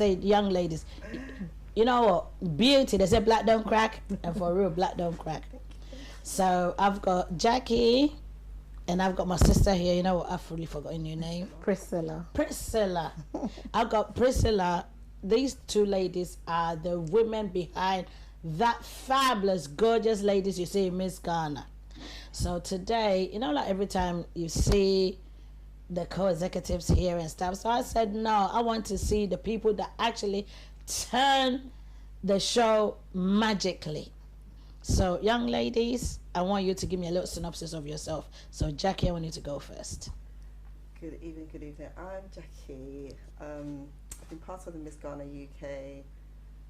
say, young ladies, you know what? Beauty, they say black don't crack, and for real, black don't crack. So I've got Jackie, and I've got my sister here. You know what? I've really forgotten your name. Priscilla. Priscilla. I've got Priscilla. These two ladies are the women behind that fabulous, gorgeous ladies you see in Miss Ghana. So today, you know, like every time you see the co-executives here and stuff, so I said, no, I want to see the people that actually turn the show magically. So young ladies, I want you to give me a little synopsis of yourself. So Jackie, I want you to go first. Good evening, good evening. I'm Jackie. I've been part of the Miss Ghana UK,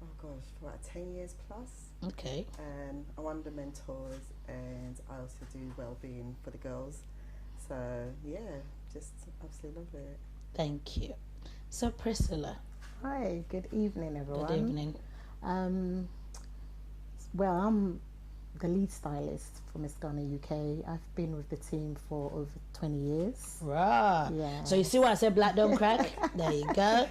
oh gosh, for about 10 years plus. Okay. And I'm one of the mentors, and I also do well-being for the girls. So yeah, just absolutely love it. Thank you. So Priscilla. Hi, good evening, everyone. Good evening. Well, I'm the lead stylist for Miss Ghana UK. I've been with the team for over 20 years. Right. Yeah. So you see why I said black don't crack? There you go.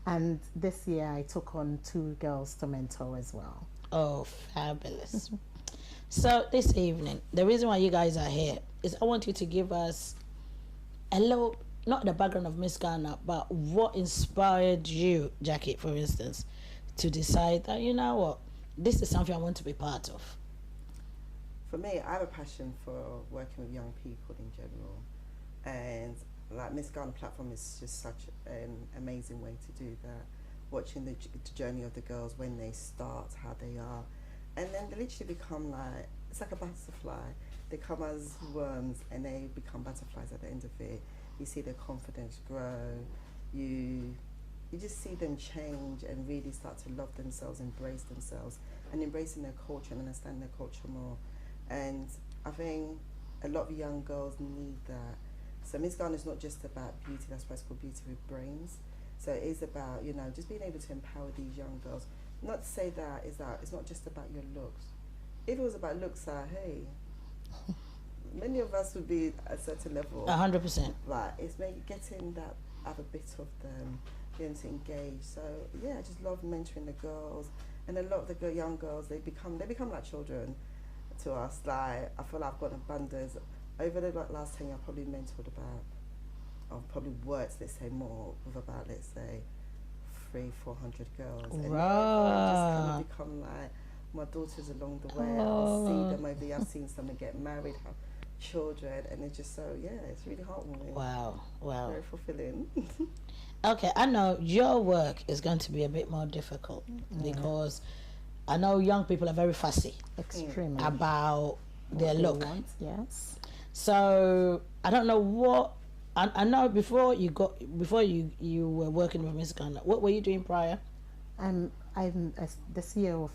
And this year I took on 2 girls to mentor as well. Oh, fabulous. So this evening, the reason why you guys are here is I want you to give us a little, not the background of Miss Ghana, but what inspired you, Jackie, for instance, to decide that, you know what, this is something I want to be part of. For me, I have a passion for working with young people in general, and like Miss Ghana platform is just such an amazing way to do that. Watching the journey of the girls when they start, how they are, and then they literally become like, it's like a butterfly. They come as worms and they become butterflies at the end of it. You see their confidence grow. You just see them change and really start to love themselves, embrace themselves, and embracing their culture and understand their culture more. And I think a lot of young girls need that. So Miss Ghana is not just about beauty, that's why it's called Beauty with Brains. So it is about, you know, just being able to empower these young girls. Not to say that it's not just about your looks. If it was about looks, hey, many of us would be at a certain level. 100%. Right, it's getting that other bit of them, being to engage. So yeah, I just love mentoring the girls, and a lot of the young girls, they become like children to us. Like, I feel like I've got abundance. Over the last 10 years, I've probably mentored about, I've probably worked, let's say, more with about, let's say, 300-400 girls. And Wow. just kind of become like my daughters along the way. I'll see them over the years. I've seen some get married, have children, and it's just so, yeah, it's really heartwarming. Wow, wow. Very fulfilling. Okay, I know your work is going to be a bit more difficult because I know young people are very fussy Extremely. about their look. Yes. So I don't know what I know before you were working with Miss Ghana. What were you doing prior? I'm the CEO of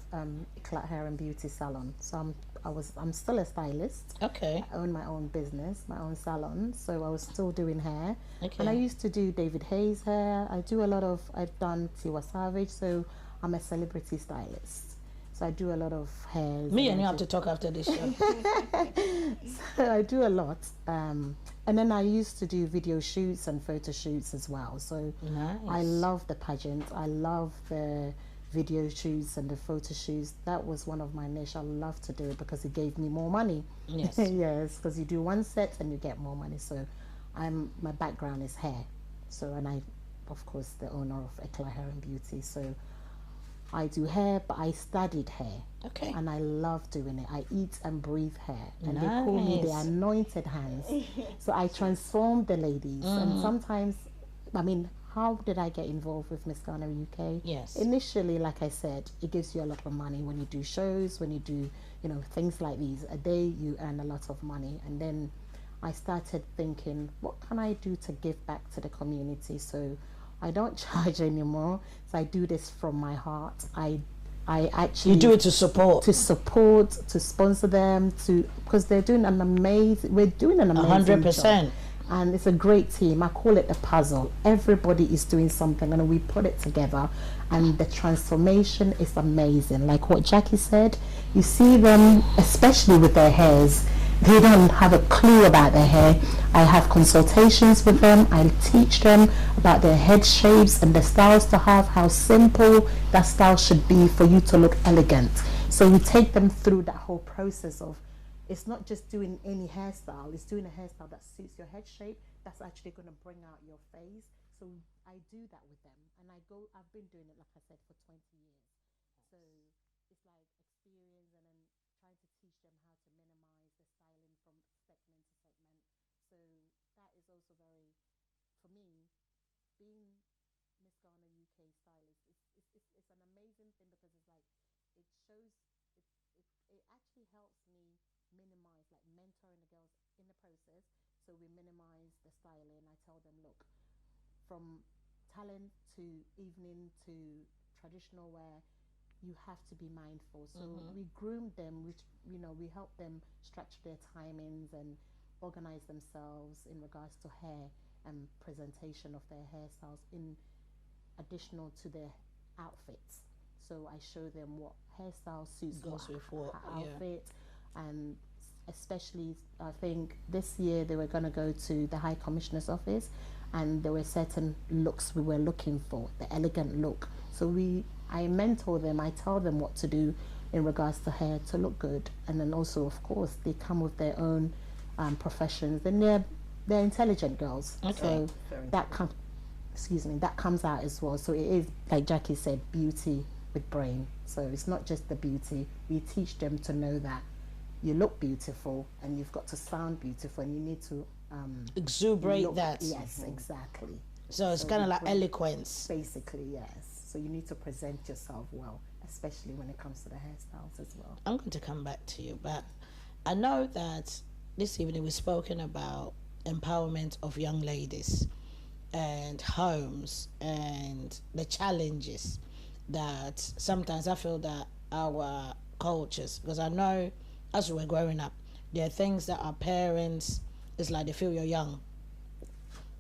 Eclat Hair and Beauty Salon. So I'm still a stylist. Okay. I own my own business, my own salon. So I was still doing hair. Okay. And I used to do David Hayes hair. I've done Tiwa Savage. So I'm a celebrity stylist. So I do a lot of hair. Me and you have to talk after this show. So I do a lot. And then I used to do video shoots and photo shoots as well. So Nice. I love the pageant. I love the video shoots and the photo shoots. That was one of my niche. I love to do it because it gave me more money. Yes. Yes, because you do one set and you get more money. So my background is hair. So, and I, of course, the owner of Eclat Hair and Beauty. So I do hair, but I studied hair. Okay. And I love doing it. I eat and breathe hair. And Nice. they call me the anointed hands. So I transform the ladies. And sometimes, I mean, how did I get involved with Miss Ghana UK? Yes. Initially, like I said, it gives you a lot of money when you do shows, when you do, things like these. A day you earn a lot of money. And then I started thinking, what can I do to give back to the community? So I don't charge anymore. So I do this from my heart. I actually... You do it to support. To sponsor them, because they're doing we're doing an amazing 100%. job. And it's a great team. I call it a puzzle. Everybody is doing something and we put it together and the transformation is amazing. Like what Jackie said, you see them, especially with their hairs, they don't have a clue about their hair. I have consultations with them. I teach them about their head shapes and the styles to have, how simple that style should be for you to look elegant. So we take them through that whole process of, it's not just doing any hairstyle, it's doing a hairstyle that suits your head shape, that's actually going to bring out your face. So I do that with them, and I've been doing it, like I said, for 20 years. So it's like experience, and then trying to teach them how to minimize the styling from segment to segment. So that is also very, for me, being Miss Ghana UK stylist, it's an amazing thing, because it's like, it shows, it actually helps me minimize, like mentoring the girls in the process. So we minimize the styling. I tell them, look, from talent to evening to traditional wear, you have to be mindful. So we groom them, which, we help them structure their timings and organize themselves in regards to hair and presentation of their hairstyles in additional to their outfits. So I show them what hairstyle suits what outfit, and especially I think this year they were going to go to the High Commissioner's office, and there were certain looks we were looking for, the elegant look. So I mentor them, I tell them what to do in regards to hair to look good, and then also, of course, they come with their own professions. Then they're intelligent girls. Okay. So that comes out as well. So it is, like Jackie said, beauty with brain. So it's not just the beauty. We teach them to know that you look beautiful and you've got to sound beautiful, and you need to exuberate that. Yes, exactly. So it's kind of like eloquence. Basically, yes. So you need to present yourself well, especially when it comes to the hairstyles as well. I'm going to come back to you, but I know that this evening we've spoken about empowerment of young ladies and homes and the challenges that sometimes I feel that our cultures, because I know as we were growing up, there are things that our parents, it's like they feel you're young.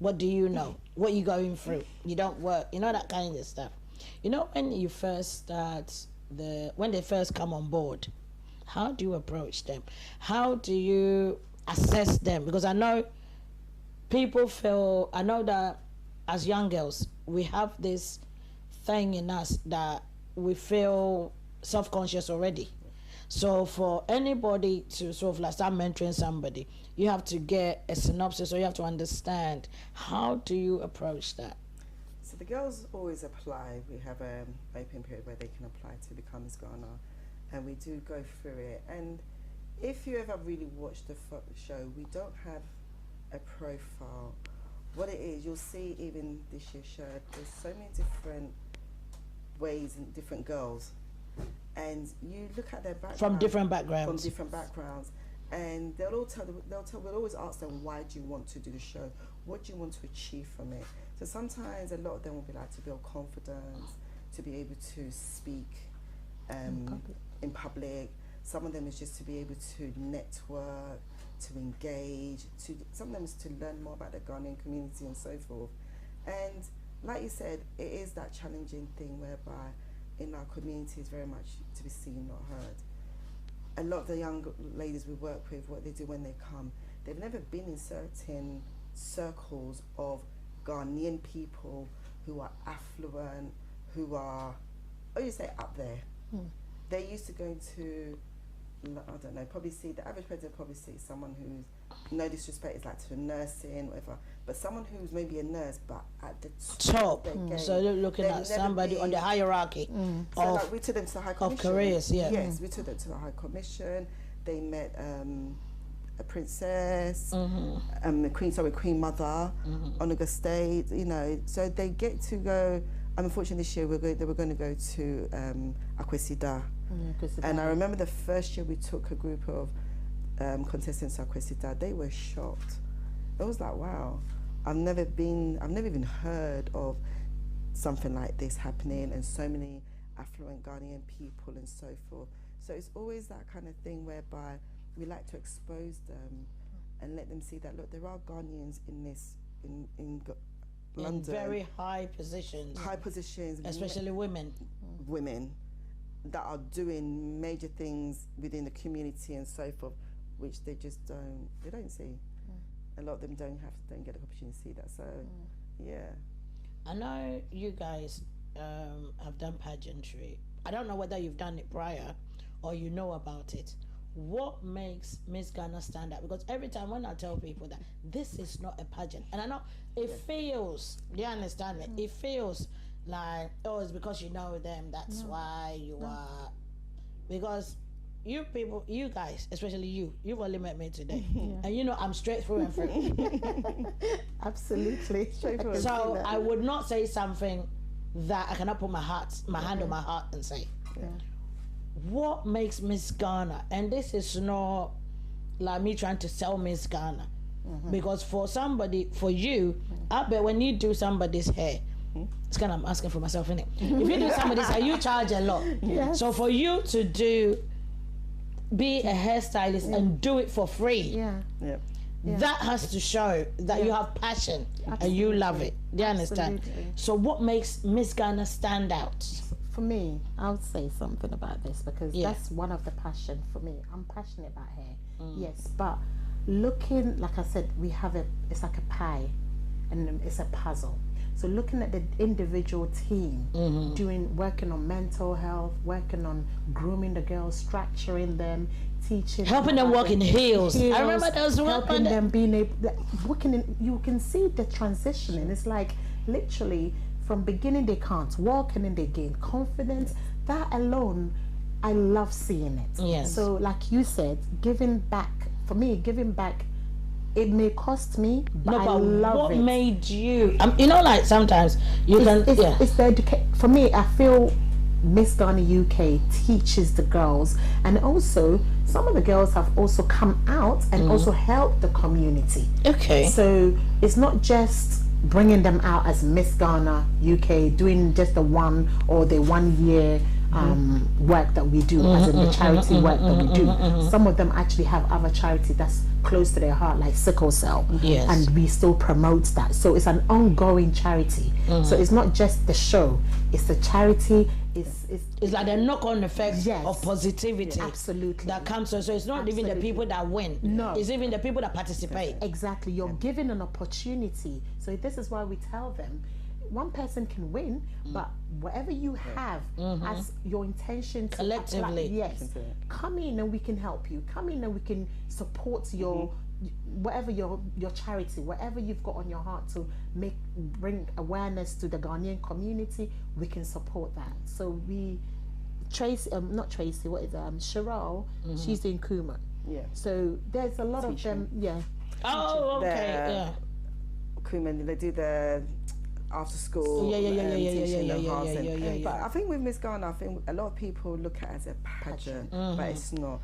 What do you know? What are you going through? You don't work, that kind of stuff. When you first start, when they first come on board, how do you approach them? How do you assess them? Because I know that as young girls, we have this thing in us that we feel self-conscious already. So for anybody to sort of like start mentoring somebody, you have to get a synopsis, or you have to understand. How do you approach that? So the girls always apply. We have an open period where they can apply to become Miss Ghana, and we do go through it. And if you ever really watch the show, we don't have a profile. What it is, you'll see even this year's show, there's so many different ways and different girls. And you look at their background. From different backgrounds. From different backgrounds. And we'll always ask them, why do you want to do the show? What do you want to achieve from it? So sometimes a lot of them will be like to build confidence, to be able to speak in public. Some of them is just to be able to network, to engage, some of them is to learn more about the Ghanaian community and so forth. And like you said, it is that challenging thing whereby in our community is very much to be seen, not heard. A lot of the young ladies we work with, what they do when they come, they've never been in certain circles of Ghanaian people who are affluent, who are, up there. They're used to going to, I don't know, probably see, the average person probably see someone who's, no disrespect, is like to nursing, whatever, but someone who's maybe a nurse, but at the top. So they're looking at somebody on the hierarchy so like we took them to the High Commission. Of careers, yeah. Yes, we took them to the High Commission. They met a princess, Queen Mother on Augusta State, so they get to go. Unfortunately, this year they were going to go to Akwesida. And I remember the first year we took a group of contestants to Akwesida, they were shocked. It was like, wow, I've never even heard of something like this happening, and so many affluent Ghanaian people and so forth. So it's always that kind of thing whereby we like to expose them and let them see that, look, there are Ghanaians in London. In very high positions. High positions. Especially women. Women that are doing major things within the community and so forth. which they just don't see. A lot of them don't get the opportunity to see that. So yeah, I know you guys have done pageantry. I don't know whether you've done it prior or you know about it. What makes Miss Ghana stand out? Because every time when I tell people that this is not a pageant, and I know it feels, do you understand me? It feels like, oh, it's because you know them, that's why you are. Because you people, you guys, especially you've only met me today, and you know I'm straight through and through. Absolutely. So I would not say something that I cannot put my hand on my heart and say. What makes Miss Ghana, and this is not like me trying to sell Miss Ghana, because for you, I bet when you do somebody's hair, it's kind of I'm asking for myself, innit? If you do somebody's hair, you charge a lot. So for you to be a hairstylist and do it for free, that has to show that you have passion and you love it. Do you understand? So what makes Miss Ghana stand out? For me, I would say something about this, because that's one of the passion for me. I'm passionate about hair, yes, but looking, like I said, it's like a pie and it's a puzzle. So looking at the individual team, working on mental health, working on grooming the girls, structuring them, teaching, helping them walk in heels. I remember those helping them being able, you can see the transitioning. It's like literally from beginning they can't walk and then they gain confidence. That alone, I love seeing it. Yes. So like you said, giving back, for me, giving back, it may cost me, but I love what it. What made you? You know, like sometimes it's the for me. I feel Miss Ghana UK teaches the girls, and also some of the girls have also come out and also helped the community. Okay. So it's not just bringing them out as Miss Ghana UK, doing just the 1 year work that we do, as in the charity work that we do. Some of them actually have other charity that's close to their heart, like sickle cell, and we still promote that. So it's an ongoing charity. So it's not just the show, it's the charity. It's like a knock-on effect of positivity, absolutely, that comes. So it's not even the people that win. No, it's even the people that participate. Exactly, you're given an opportunity. So this is why we tell them, one person can win, but whatever you have as your intention to collectively, come in and we can help you. Come in and we can support your whatever your charity, whatever you've got on your heart to bring awareness to the Ghanaian community. We can support that. So Cheryl, she's doing Kuma. So there's a lot of them. Oh, okay. Kuma, they do the after school. But I think with Miss Ghana, I think a lot of people look at it as a pageant, but it's not.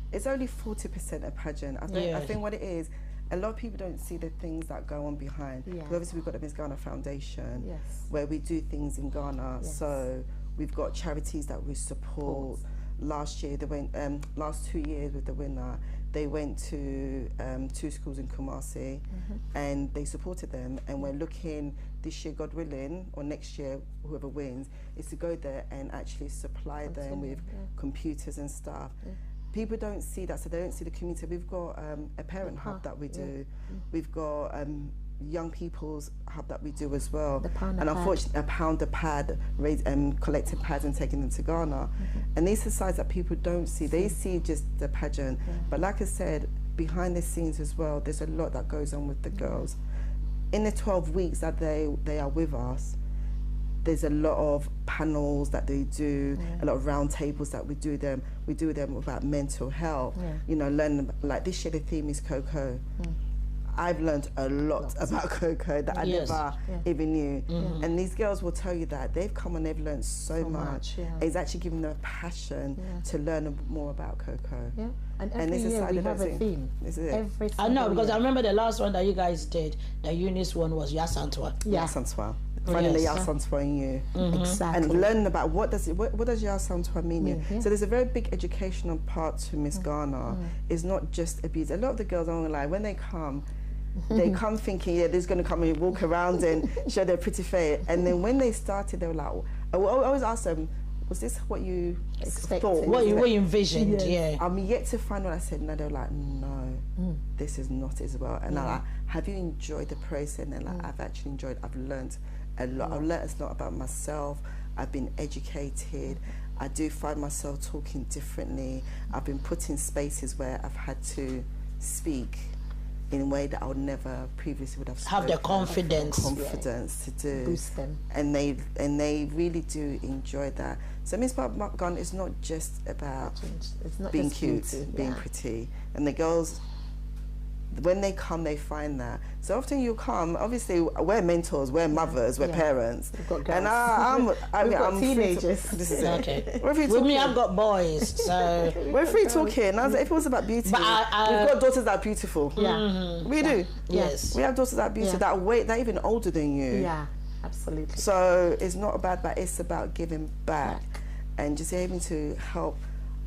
It's only 40% a pageant. I think what it is, a lot of people don't see the things that go on behind. Obviously, we've got the Miss Ghana Foundation, where we do things in Ghana. So we've got charities that we support. Last year, they went. Last 2 years with the winner, they went to 2 schools in Kumasi, and they supported them. And we're looking this year, God willing, or next year, whoever wins, is to go there and actually supply them with computers and stuff. People don't see that, so they don't see the community. We've got a parent hub that we do. We've got young people's hub that we do as well. And unfortunately, a pound a pad, collecting pads and taking them to Ghana. And these are sides that people don't see. They see just the pageant. But like I said, behind the scenes as well, there's a lot that goes on with the girls. In the 12 weeks that they are with us, there's a lot of panels that they do, a lot of round tables that we do them. We do them about mental health. You know, learn, like this year the theme is cocoa. I've learned a lot about cocoa that I never even knew. And these girls will tell you that they've come and they've learned so much. It's actually given them a passion to learn more about cocoa. And every year we have a theme. I know, because I remember the last one that you guys did, the Eunice one was Yasantwa. Yasantwa. Finding the Yasantwa in you. Exactly. And learn about what does Yasantwa mean. So there's a very big educational part to Miss Ghana. It's not just abuse. A lot of the girls are like, when they come thinking, they're just going to come and walk around and show their pretty face. And then when they started, they were like, I always ask them, was this what you Expected. thought? What you envisioned, Yes. yeah. I'm yet to find what I said. No, they were like, no, this is not as well. And I'm like, have you enjoyed the process? And they're like, I've actually enjoyed. I've learned a lot. I've learned a lot about myself. I've been educated. I do find myself talking differently. I've been put in spaces where I've had to speak in a way that I would never previously would have spoken. Have the confidence. To do. Boost them. And they really do enjoy that. So Miss Baffoe-Gyimah is not just about It's not being just cute, beauty, being pretty. And the girls, when they come, they find that. So often you come, obviously we're mentors, we're mothers, we're parents. We've got girls. And I'm We've got free teenagers. this is it. Okay. We're free With me, talking. I've got boys, so We're free talking. I was like, if it was about beauty, But I- we've got daughters that are beautiful. Yeah. We do. yes. We have daughters that are beautiful, that are that are even older than you. Yeah, absolutely. So it's not about that, it's about giving back and just able to help.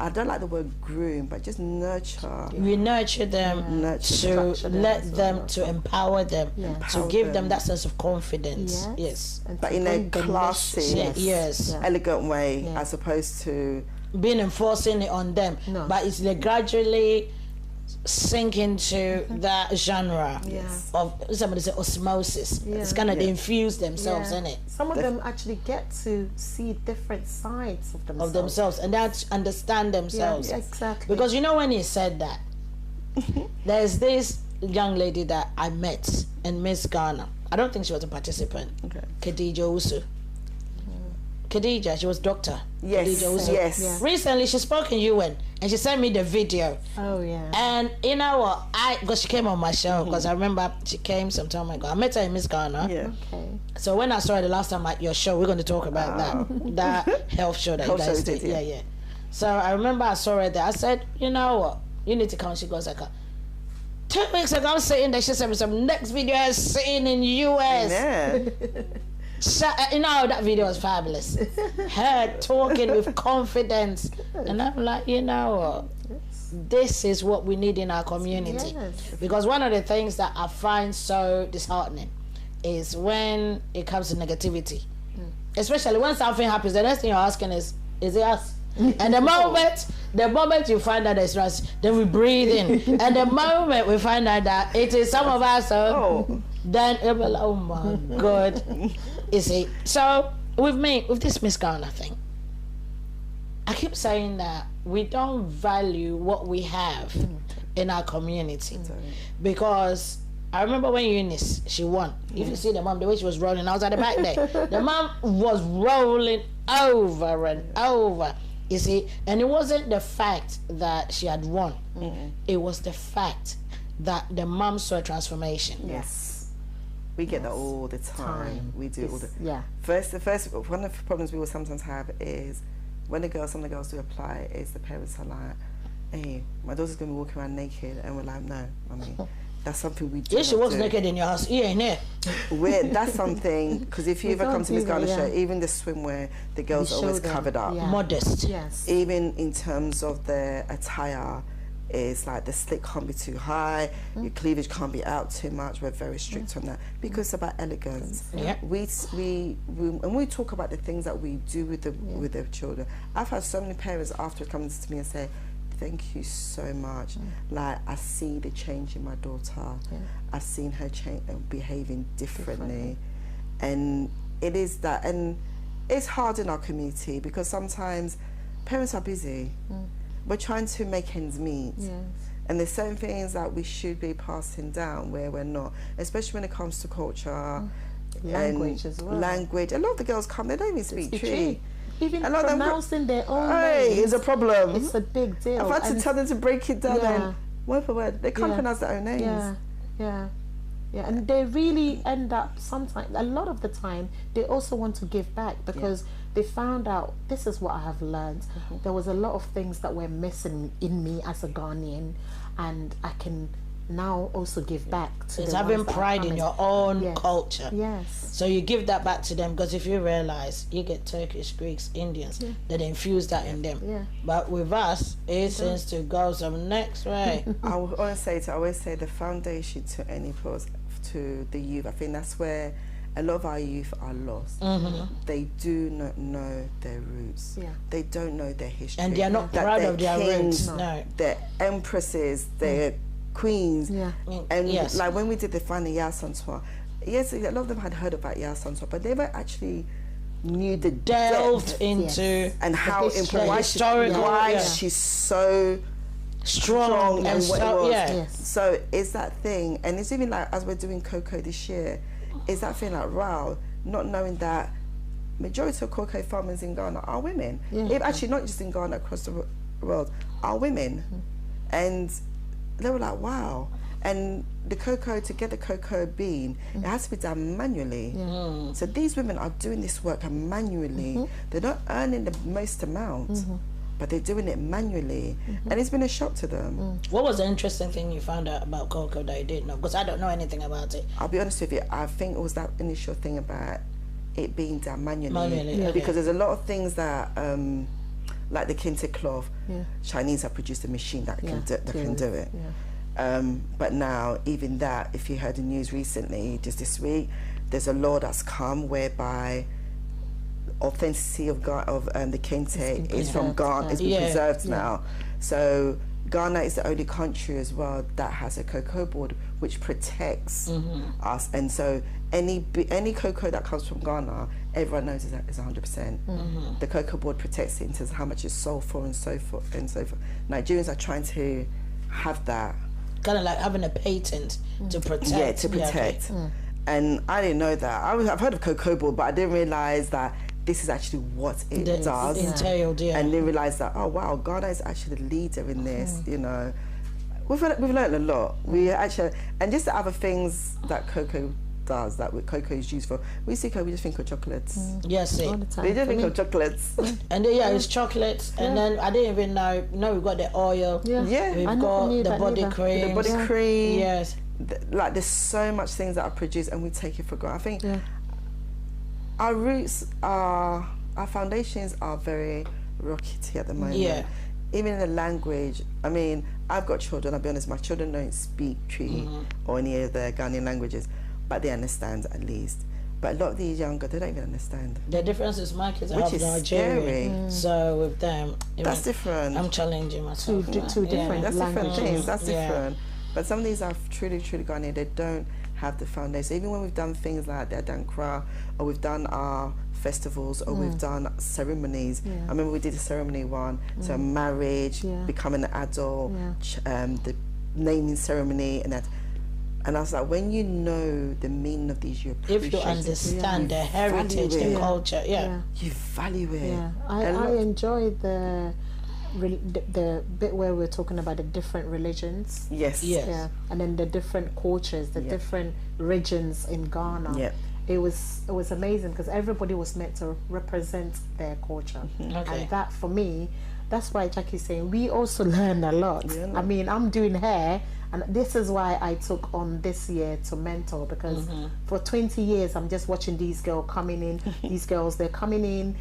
I don't like the word groom, but just nurture. We nurture them Nurture. to let them, to empower them, to Empower give them. them that sense of confidence. Yes. And But to in a bring the classy, mission- Yes. elegant way, as opposed to Being enforcing it on them. No. But it's like gradually sink into that genre of, somebody say, osmosis. It's kind of they infuse themselves in it. Some of them actually get to see different sides of themselves. Of themselves, and that's understand themselves. Yeah, exactly. Because you know, when he said that, there's this young lady that I met in Miss Ghana. I don't think she was a participant. Okay. Khadija Usu. Khadija, she was doctor. yes, Khadija Usu. yes. Yeah. Recently, she spoke in UN, and she sent me the video. Oh yeah. And you know what? Because she came on my show, because I remember she came some time ago. I met her in Miss Ghana. Yeah. Okay. So when I saw her the last time at your show, we're going to talk about that health show that Health you guys show did. did, yeah. Yeah. So I remember I saw her there. I said, you know what? You need to come. She goes like, 2 weeks ago, I'm sitting there. She sent me some next video is sitting in US. Yeah. So, you know, that video was fabulous. Her talking with confidence. And I'm like, you know what? This is what we need in our community. Yes. Because one of the things that I find so disheartening is when it comes to negativity. Especially when something happens, the next thing you're asking is it us? And the moment you find out it's us, then we breathe in. And the moment we find out that it is some of us, then it'll be like, oh my God. You see? So with me, with this Miss Ghana thing, I keep saying that we don't value what we have in our community. Because I remember when Eunice, she won. If you see the mom, the way she was rolling, I was at the back there. The mom was rolling over and over. You see, and it wasn't the fact that she had won. It was the fact that the mom saw a transformation. Yes. We get that all the time. We do all the first one of the problems we will sometimes have is when some of the girls do apply, is the parents are like, hey, my daughter's gonna be walking around naked, and we're like, no, mommy. That's something we do. If she walks naked in your house, you ain't there. That's something, because if you ever come to Miss Ghana show, even the swimwear, the girls are always covered up. Yeah. Modest. Yes. Even in terms of their attire, it's like the slit can't be too high, your cleavage can't be out too much. We're very strict on that because it's about elegance. Yeah. We when we talk about the things that we do with the children, I've had so many parents afterwards come to me and say, thank you so much. Like, I see the change in my daughter. I've seen her change and behaving differently. And it is that, and it's hard in our community because sometimes parents are busy. We're trying to make ends meet. And there's certain things that we should be passing down where we're not, especially when it comes to culture. Language as well. Language. A lot of the girls come, they don't even speak Tree. Even A lot of them pronouncing their own Hey, names it's a problem. It's a big deal. I've had to tell them to break it down and word for word. They can't pronounce their own names. Yeah, and they really end up sometimes, a lot of the time, they also want to give back because they found out, this is what I have learned. There was a lot of things that were missing in me as a Ghanaian, and I can now also give back to It's the having ones that pride are in coming. your own culture. Yes. So you give that back to them, because if you realize, you get Turkish, Greeks, Indians, that infuse that in them. But with us, it seems to go some next way. I always say the foundation to any pros to the youth. I think that's where a lot of our youth are lost. They do not know their roots. They don't know their history. And they are not proud of their roots. No. Their empresses, their queens. And yes. like when we did the final Yao Santois, yes, a lot of them had heard about Yao Santois, but they never actually knew the delved depth into and how important, historical, why she's so strong and what so, it was. So it's that thing, and it's even like as we're doing cocoa this year, it's that thing like, wow, not knowing that majority of cocoa farmers in Ghana are women. If actually not just in Ghana, across the world, are women. And they were like, wow. And the cocoa, to get the cocoa bean, it has to be done manually. So these women are doing this work manually. They're not earning the most amount, but they're doing it manually. And it's been a shock to them. What was the interesting thing you found out about cocoa that you didn't know? Because I don't know anything about it. I'll be honest with you, I think it was that initial thing about it being done manually. Because there's a lot of things that, like the kente cloth, Chinese have produced a machine that can do it. But now, even that, if you heard the news recently, just this week, there's a law that's come whereby authenticity of the kente is from Ghana, it's been preserved now. So Ghana is the only country as well that has a cocoa board which protects us, and so any cocoa that comes from Ghana, everyone knows is 100%. The cocoa board protects it in terms of how much it's sold for and so forth and so forth. Nigerians are trying to have that. Kind of like having a patent to protect. Yeah, to protect. And I didn't know that. I've heard of cocoa board, but I didn't realise that this is actually what it does. Entailed, And then realise that, oh wow, Ghana is actually the leader in this, you know. We've learned a lot. We actually, and just the other things that cocoa does, that cocoa is used for. We see cocoa, we just think of chocolates. Yes, we just think of chocolates. And then, it's chocolates, and then I didn't even know. No, we've got the oil. We've got the body cream. The body cream. Yes. Like there's so much things that are produced, and we take it for granted. I think our roots are, our foundations are very rockety at the moment. Even in the language, I mean, I've got children, I'll be honest, my children don't speak Twi or any of the Ghanaian languages, but they understand at least. But a lot of these younger, they don't even understand. The difference is my kids are Which is Nigerian, so with them, that's different. I'm challenging myself. Two different That's languages. different things, that's different. But some of these are truly Ghanaian, they don't have the foundation. Even when we've done things like the Adankra, or we've done our festivals, or we've done ceremonies. I remember we did a ceremony one, so marriage, becoming an adult, the naming ceremony, and that. And I was like, when you know the meaning of these, you appreciate if you understand the heritage, the culture, you value it. I enjoy the bit where we're talking about the different religions. And then the different cultures, the different regions in Ghana. It was amazing because everybody was meant to represent their culture. And that, for me, that's why Jackie's saying we also learn a lot. I mean, I'm doing hair, and this is why I took on this year to mentor, because for 20 years I'm just watching these girls coming in. These girls, they're coming in,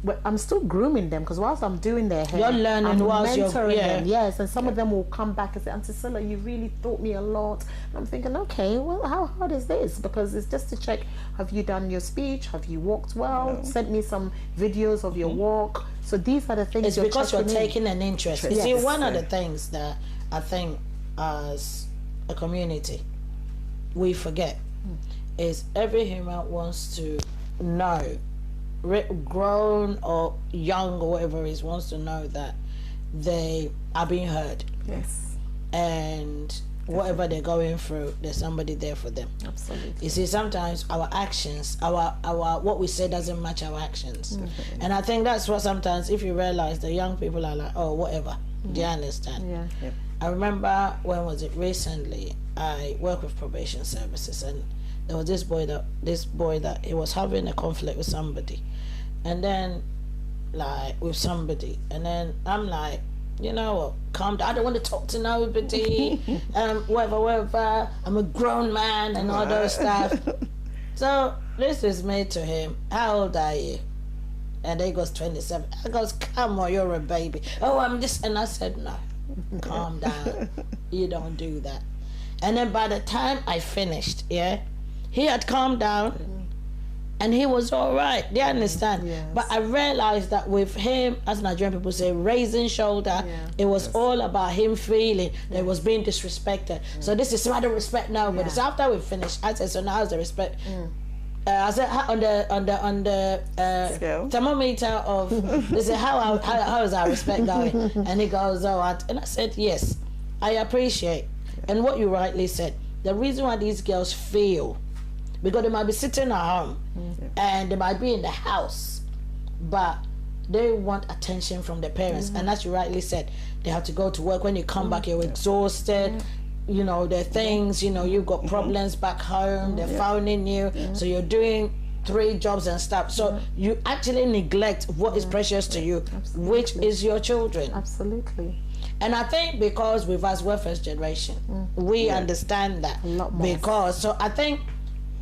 but I'm still grooming them, because whilst I'm doing their hair, you're learning, I'm whilst mentoring them. Yes, and some of them will come back and say, Auntie Priscilla, you really taught me a lot. And I'm thinking, okay, well, how hard is this? Because it's just to check, have you done your speech? Have you walked well? Send me some videos of your walk. So these are the things. It's because you're taking an interest. You see, one of the things that I think as a community we forget is every human wants to know, grown or young or whatever it is, wants to know that they are being heard. And whatever they're going through, there's somebody there for them. Absolutely. You see, sometimes our actions, our what we say doesn't match our actions. And I think that's what sometimes, if you realize the young people are like, oh, whatever. Do you understand? I remember, when was it, recently, I work with probation services, and there was this boy that he was having a conflict with somebody, and then like with somebody, and then I'm like, you know what, calm down, I don't want to talk to nobody, whatever, I'm a grown man and all those stuff. So this is made to him, how old are you? And he goes 27. I goes, come on, you're a baby. Oh, I'm just, and I said, no, calm down, you don't do that. And then by the time I finished, he had calmed down, And he was all right. Do you understand? Yes. But I realized that with him, as Nigerian people say, raising shoulder, it was all about him feeling that he was being disrespected. So this is why the respect now. But so after we finished, I said, so now how's the respect? I said on the Scale. thermometer of they said how is our respect going? And he goes, and I said, yes, I appreciate. And what you rightly said, the reason why these girls feel, because they might be sitting at home and they might be in the house, but they want attention from their parents. And as you rightly said, they have to go to work. When you come back, you're exhausted. You know, there are things, you know, you've got problems back home, they're phoning you, so you're doing 3 jobs and stuff. So you actually neglect what is precious to you, which is your children. Absolutely. And I think because with us, we're first generation, we understand that. A lot more. Because, so I think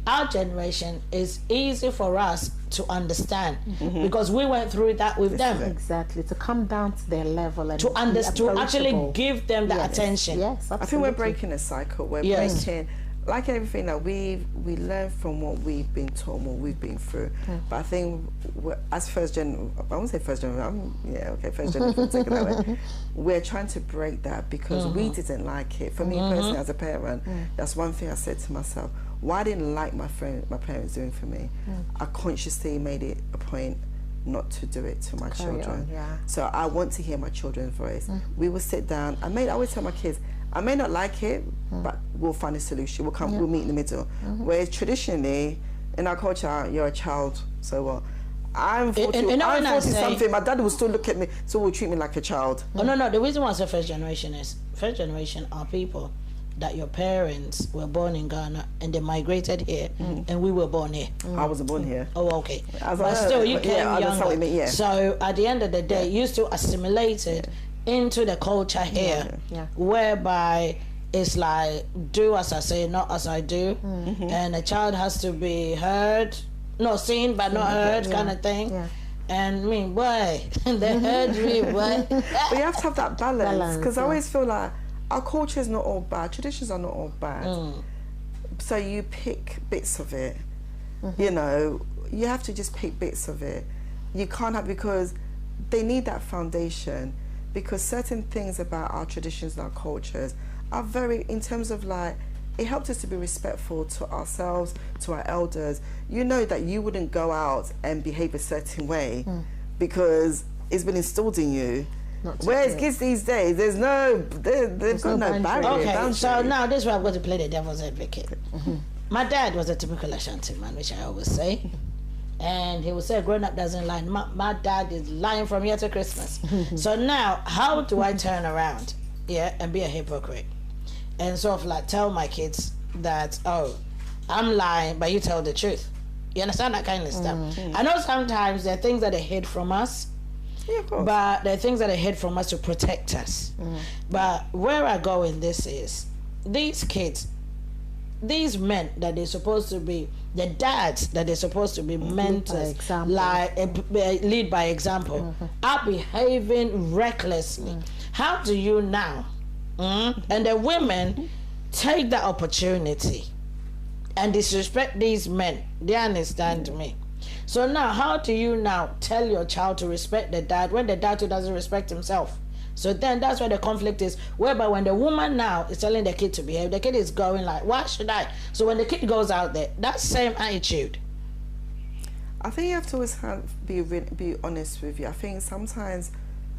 our generation is easy for us to understand because we went through that with them. Exactly, to come down to their level and To actually give them the attention. Yes, absolutely. I think we're breaking a cycle. We're breaking, like everything that we learn from what we've been taught, what we've been through. But I think as first gen, I won't say first generation. First generation. Take it that way. We're trying to break that because we didn't like it. For me personally, as a parent, that's one thing I said to myself. What I didn't like my parents doing for me, I consciously made it a point not to do it to my children. So I want to hear my children's voice. We will sit down. I always tell my kids, I may not like it, but we'll find a solution. We'll meet in the middle. Whereas traditionally, in our culture, you're a child. So what? I'm 40, I'm 40 something. My dad will still look at me, so will treat me like a child. Oh no! The reason why I say first generation is first generation are people that your parents were born in Ghana and they migrated here, and we were born here. I wasn't born here. Oh, okay. But still, you came younger. So at the end of the day, you still assimilated into the culture here, whereby it's like, do as I say, not as I do. And a child has to be heard, not seen, but not heard, kind of thing. And me, boy, they heard me, boy. But you have to have that balance, because I always feel like our culture is not all bad, traditions are not all bad. So you pick bits of it. You know, you have to just pick bits of it. You can't have, because they need that foundation, because certain things about our traditions and our cultures are very, in terms of like, it helps us to be respectful to ourselves, to our elders. You know that you wouldn't go out and behave a certain way because it's been installed in you. Whereas kids these days, they've got no barrier. Okay, so now this is where I'm going to play the devil's advocate. My dad was a typical Ashanti man, which I always say. And he would say, grown up doesn't lie. My dad is lying from here to Christmas. So now, how do I turn around, and be a hypocrite? And sort of like tell my kids that, oh, I'm lying, but you tell the truth. You understand that kind of stuff? I know sometimes there are things that they hid from us, but there are things that they hid from us to protect us. But where I go in this is, these kids, these men that they're supposed to be, the dads that they're supposed to be mentors, like lead by example, are behaving recklessly. How do you now, and the women take that opportunity and disrespect these men? They understand me. So now, how do you now tell your child to respect the dad when the dad too doesn't respect himself? So then that's where the conflict is, whereby when the woman now is telling the kid to behave, the kid is going like, why should I? So when the kid goes out there, that same attitude. I think you have to always be honest with you. I think sometimes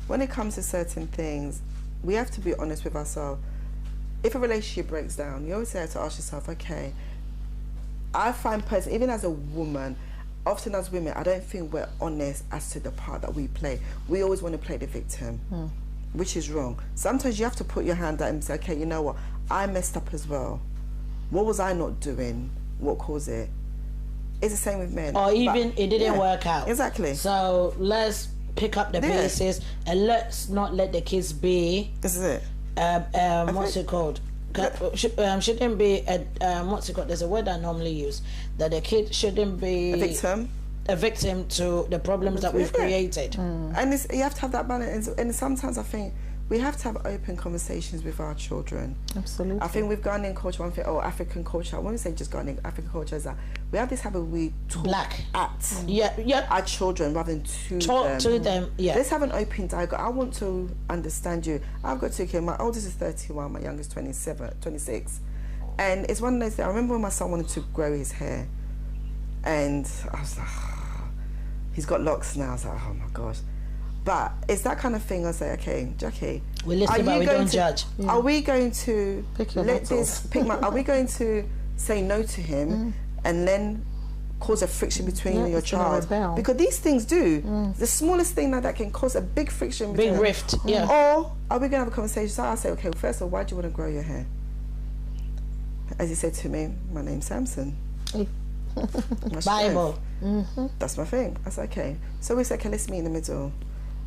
when it comes to certain things, we have to be honest with ourselves. If a relationship breaks down, you always have to ask yourself, okay, I find even as a woman, often as women, I don't think we're honest as to the part that we play. We always want to play the victim, which is wrong. Sometimes you have to put your hand out and say, okay, you know what? I messed up as well. What was I not doing? What caused it? It's the same with men. Or even it didn't work out. Exactly. So let's pick up the pieces and let's not let the kids be. This is it. What's it called? Shouldn't be what's it called? There's a word I normally use, that the kid shouldn't be a victim to the problems that we've created. And you have to have that balance. And sometimes I think we have to have open conversations with our children. Absolutely. I think with Ghanaian culture, one thing, African culture, when we say just Ghanaian, African culture, is that we have this habit, we talk at our children rather than to them. Yeah. Let's have an open dialogue. I want to understand you. I've got two kids. My oldest is 31, my youngest 26. And it's one of those things. I remember when my son wanted to grow his hair, and I was like, he's got locks now. I was like, oh my gosh. But it's that kind of thing. I say, okay, Jackie, we listen, but we don't judge. Are we going to are we going to say no to him and then cause a friction between you and your child? Because these things do. The smallest thing like that can cause a big friction, big rift. Yeah. Or are we going to have a conversation? So I say, okay, well, first of all, why do you want to grow your hair? As he said to me, my name's Samson. Bible. That's my thing. I said, okay. So we said, okay, let's meet in the middle.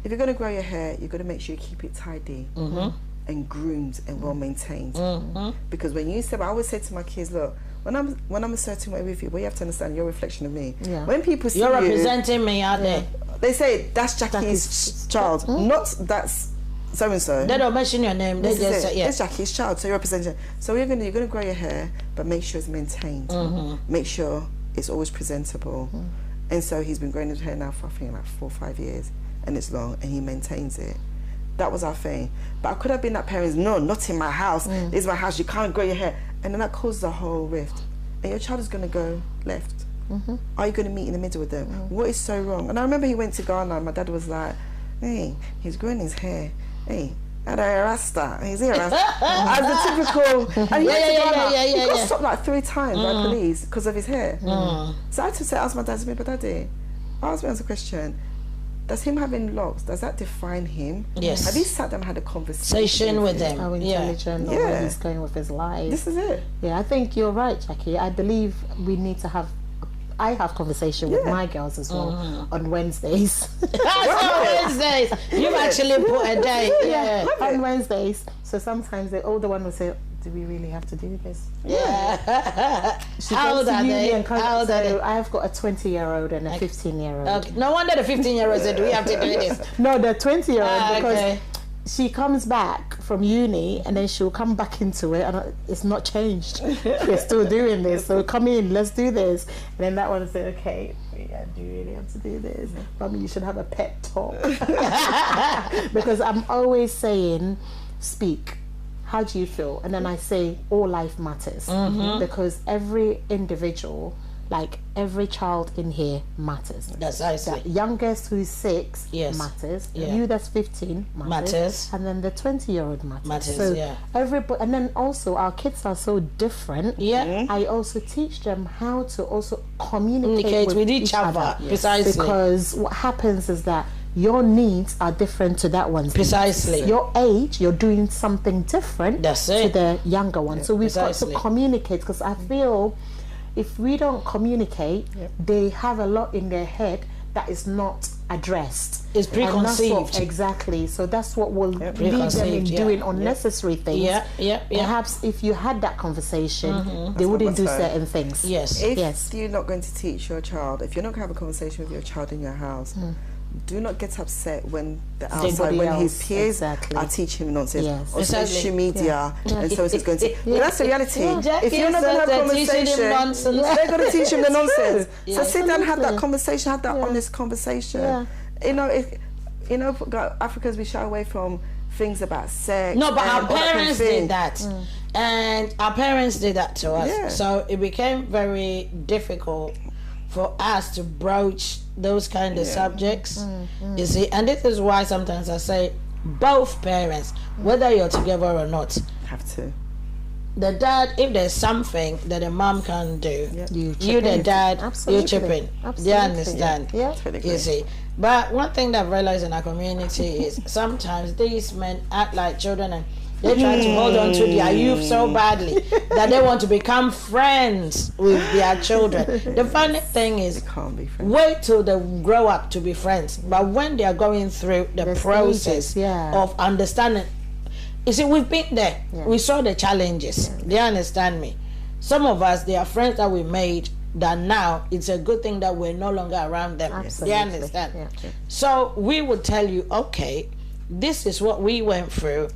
If you're going to grow your hair, you've got to make sure you keep it tidy and groomed and well maintained. Because when you say, I always say to my kids, look, when I'm a certain way with you, well, you have to understand you're a reflection of me. Yeah. When people see you're representing me out there, they say that's Jackie's child, not that's so and so. They don't mention your name. They just say, it's Jackie's child. So you're representing. So you're gonna grow your hair, but make sure it's maintained. Make sure it's always presentable. And so he's been growing his hair now for I think like 4 or 5 years, and it's long, and he maintains it. That was our thing. But I could have been that parent. No, not in my house. This is my house. You can't grow your hair, and then that causes a whole rift. And your child is gonna go left. Are you going to meet in the middle with them? What is so wrong? And I remember he went to Ghana, and my dad was like, hey, he's growing his hair. Hey, at a Rasta. He's here, Rasta. As the typical. And he went to Ghana. He got stopped like 3 times by police because of his hair. So I had to ask my dad, but Daddy, ask me as a question. Does him having locks, does that define him? Yes. Have you sat down and had a conversation with them? How intelligent or where he's going with his life. This is it. Yeah, I think you're right, Jackie. I believe we need to have I have conversation with my girls as well on Wednesdays. Wednesdays. You've actually put a day. On Wednesdays. So sometimes the older one will say, do we really have to do this? How old are they? I've got a 20-year-old and a 15-year-old. Okay. No wonder the 15-year-old said, do we have to do this? No, the 20-year-old because she comes back from uni and then she'll come back into it and it's not changed. We're still doing this, so come in, let's do this. And then that one will say, okay, yeah, do you really have to do this? Mommy, you should have a pep talk. Because I'm always saying, speak. How do you feel? And then I say, all life matters. Because every individual, like every child in here matters. That's I see. The youngest who's 6 matters. You that's 15 matters. And then the 20-year-old matters. So everybody, and then also our kids are so different. I also teach them how to also communicate with each other. Precisely. Because what happens is that your needs are different to that one's Precisely. Needs. Your age, you're doing something different to the younger one. So we've got to communicate, because I feel if we don't communicate, they have a lot in their head that is not addressed. It's preconceived. Exactly. So that's what will lead them in doing unnecessary things. Perhaps if you had that conversation, they wouldn't do certain things. If you're not going to teach your child, if you're not going to have a conversation with your child in your house, do not get upset when the outside, when his peers are teaching him nonsense on social media, and so it's going to. But that's the reality. If you're not going to have a conversation, they're going to teach him the nonsense. So sit down, have that conversation, have that honest conversation. You know, Africans, we shy away from things about sex. No, but our parents did that. And our parents did that to us. So it became very difficult for us to broach those kind of subjects. You see, and this is why sometimes I say both parents, whether you're together or not, have to. The dad, if there's something that the mom can do, you the dad, you chip in. They understand. You see. But one thing that I've realized in our community is sometimes these men act like children, and they try to hold on to their youth so badly that they want to become friends with their children. The funny thing is, wait till they grow up to be friends. But when they are going through the process of understanding, you see, we've been there. We saw the challenges. They understand me. Some of us, they are friends that we made that now it's a good thing that we're no longer around them. They understand. So we would tell you, okay, this is what we went through.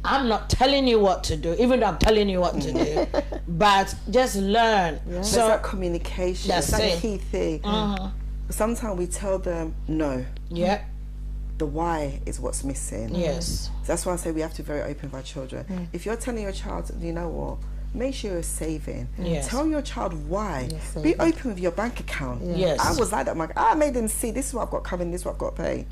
I'm not telling you what to do, even though I'm telling you what to do, but just learn. So it's So that communication. That's That's that it. key thing. Sometimes we tell them no. yeah, The why is what's missing. yes, That's why I say we have to be very open with our children. If you're telling your child, you know what, make sure you're saving. Yes. Tell your child why. Yes, Be saving. open with your bank account. Yes. I was like that. I'm like, I made them see this is what I've got coming, this is what I've got to pay.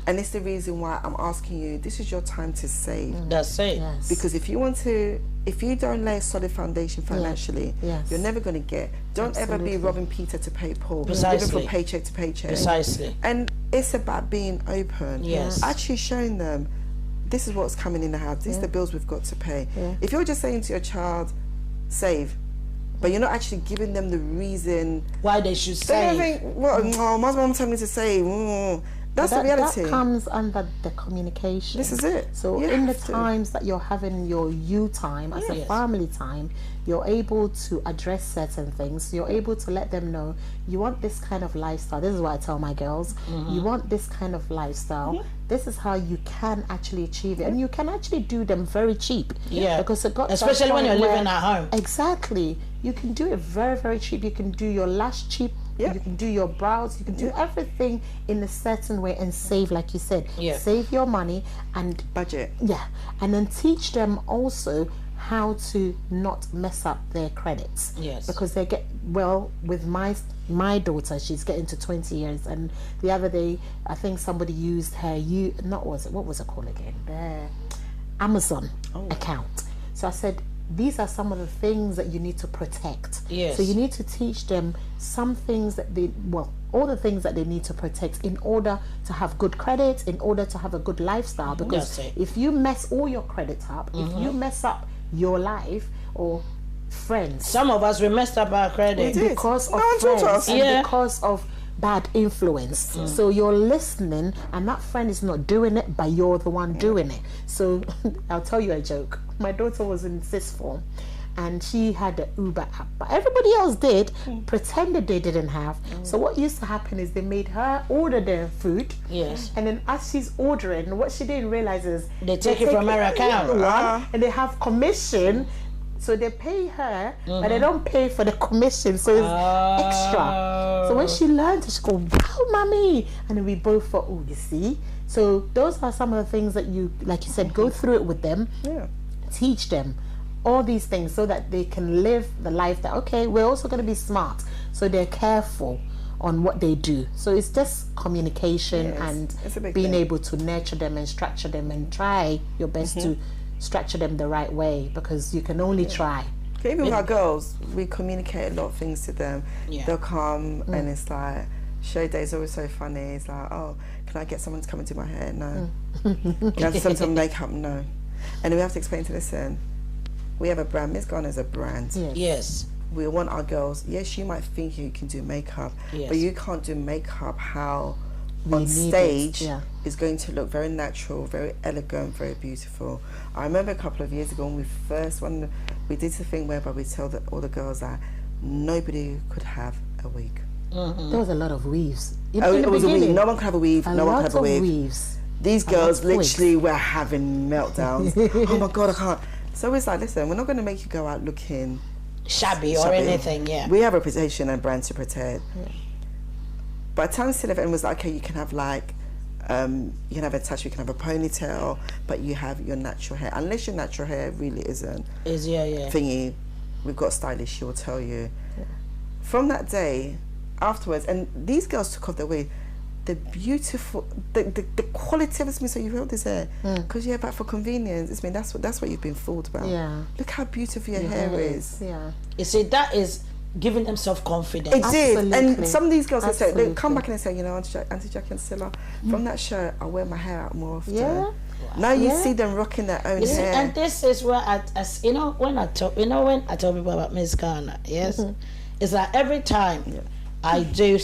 And it's the reason why I'm asking you, this is your time to save. that's it. Yes. Because if you don't lay a solid foundation financially, Yes. you're never going to get. Don't ever be robbing Peter to pay Paul. Living Precisely. from paycheck to paycheck. Precisely. And it's about being open. Yes. Actually showing them, this is what's coming in the house. These are the bills we've got to pay. If you're just saying to your child, save, but you're not actually giving them the reason. Why they should They save. don't think, well, no, my mom told me to save. That's the reality. That comes under the communication. This is it. So You in the have to. times that you're having your you time as a Yes. family time, you're able to address certain things. You're able to let them know you want this kind of lifestyle. This is what I tell my girls. You want this kind of lifestyle. This is how you can actually achieve it, and you can actually do them very cheap. Yeah. because it got to that Especially when point you're living where- at home. Exactly. You can do it very, very cheap. You can do your lash cheap. Yeah. You can do your brows. You can do everything in a certain way and save, like you said. Yeah. Save your money and Budget. and then teach them also how to not mess up their credits. Yes. Because they get with my daughter, she's getting to 20 years, and the other day I think somebody used her what was it called again? Their Amazon account. So I said, these are some of the things that you need to protect. Yes. So you need to teach them some things that all the things that they need to protect in order to have good credit, in order to have a good lifestyle. Because That's it. if you mess all your credit up, if you mess up your life or friends, Some of us, we messed up our credit. We did. because No of one taught friends us. and Yeah. because of bad influence. So you're listening and that friend is not doing it, but you're the one doing it. So I'll tell you a joke. My daughter was in sixth form and she had the Uber app, but everybody else did, pretended they didn't have. So what used to happen is they made her order their food. Yes. And then as she's ordering, what she didn't realize is They take it from her account. and they have commission. So they pay her, but they don't pay for the commission. So it's extra. So when she learned, she go, "Wow, mommy!" And then we both thought, "Oh, you see." So those are some of the things that you, like you said, go through it with them, Yeah. teach them all these things so that they can live the life that, okay, we're also going to be smart. So they're careful on what they do. So it's just communication Yes, and it's a big being thing. able to nurture them and structure them and try your best to structure them the right way, because you can only try. Even with our girls, we communicate a lot of things to them. Yeah. They'll come and it's like, show day is always so funny. It's like, oh, can I get someone to come and do my hair? No. Can I do some makeup? No. And then we have to explain to them, listen, we have a brand. Miss Ghana is a brand. Yes. Yes. We want our girls, yes, you might think you can do makeup, Yes. but you can't do makeup how We on need it, stage yeah. is going to look very natural, very elegant, very beautiful. I remember a couple of years ago when we did the thing whereby we tell all the girls that nobody could have a wig. There was a lot of weaves. In Oh, the it was a weave. beginning, No one could have a weave. a No one lot could have a of wig. weaves. These girls lot of wigs. literally were having meltdowns. Oh my God, I can't. So it's like, listen, we're not going to make you go out looking Shabby or shabby. anything, yeah. We have a reputation and brand to protect. By the time Sylvan was like, okay, you can have like, you can have a touch, you can have a ponytail, but you have your natural hair. Unless your natural hair really isn't Is yeah. thingy, we've got a stylist, she will tell you. From that day, afterwards, and these girls took off their wig, the beautiful, the quality of this, so you held this hair, because you're back for convenience. I mean, that's what you've been fooled about. Yeah. Look how beautiful your hair is. Yeah. You see, that is giving them self-confidence. It did, and Absolutely. some of these girls will say, they come Absolutely. back and they say, you know, Auntie Jackie and Priscilla, from that shirt, I wear my hair out more often. Yeah. Now you Yeah. see them rocking their own You see, hair. and this is where, as you know, when I tell people about Miss Ghana, yes, it's like every time I do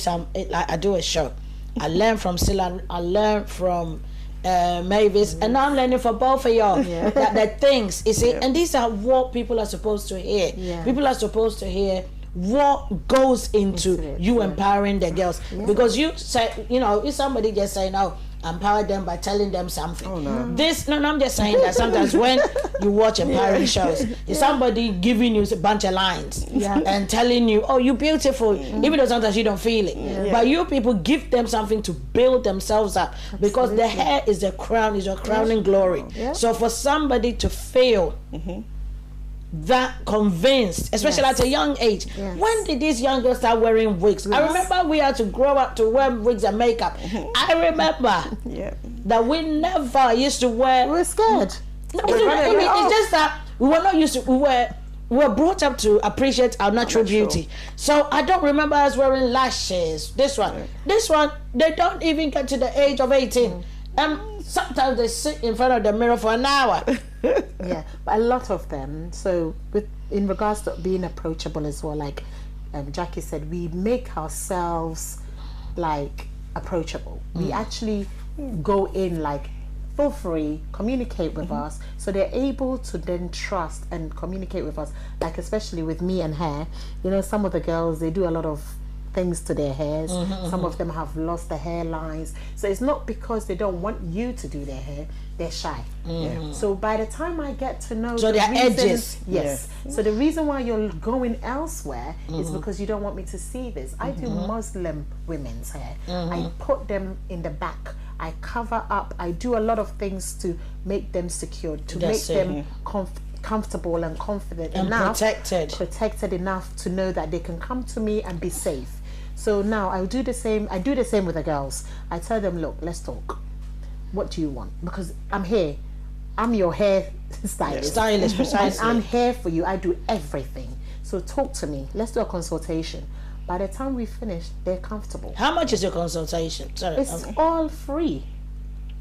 I do a show, I learn from Silla, I learn from Mavis, and now I'm learning from both of y'all that the things, you see, and these are what people are supposed to hear. Yeah. People are supposed to hear what goes into it, you empowering the girls, because you say, you know, if somebody just saying, oh, empower them by telling them something. Oh, no. No, I'm just saying that sometimes when you watch empowering shows, it's somebody giving you a bunch of lines and telling you, oh, you're beautiful, even though sometimes you don't feel it. But you people give them something to build themselves up, because the hair is the crown, is your crowning glory. So for somebody to feel that convinced, especially at a young age. When did these young girls start wearing wigs? I remember we had to grow up to wear wigs and makeup. I remember that we never used to wear. We were scared. No, it's just that we were not used to. We were brought up to appreciate our natural beauty. So I don't remember us wearing lashes. This one, they don't even get to the age of 18. Sometimes they sit in front of the mirror for an hour. Yeah, but a lot of them. So in regards to being approachable as well, like Jackie said, we make ourselves like approachable. We actually go in like, feel free, communicate with us, so they're able to then trust and communicate with us. Like especially with me and hair, you know, some of the girls, they do a lot of things to their hairs. Some of them have lost the hairlines. So it's not because they don't want you to do their hair, they're shy. So by the time I get to know so the their edges. Yes. So the reason why you're going elsewhere is because you don't want me to see this. I do Muslim women's hair. I put them in the back. I cover up. I do a lot of things to make them secure, to make them comfortable and confident and enough, protected enough to know that they can come to me and be safe. So now I do the same. I do the same with the girls. I tell them, look, let's talk. What do you want? Because I'm here. I'm your hair stylist. Precisely. And I'm here for you. I do everything. So talk to me. Let's do a consultation. By the time we finish, they're comfortable. How much is your consultation? Sorry, it's all free.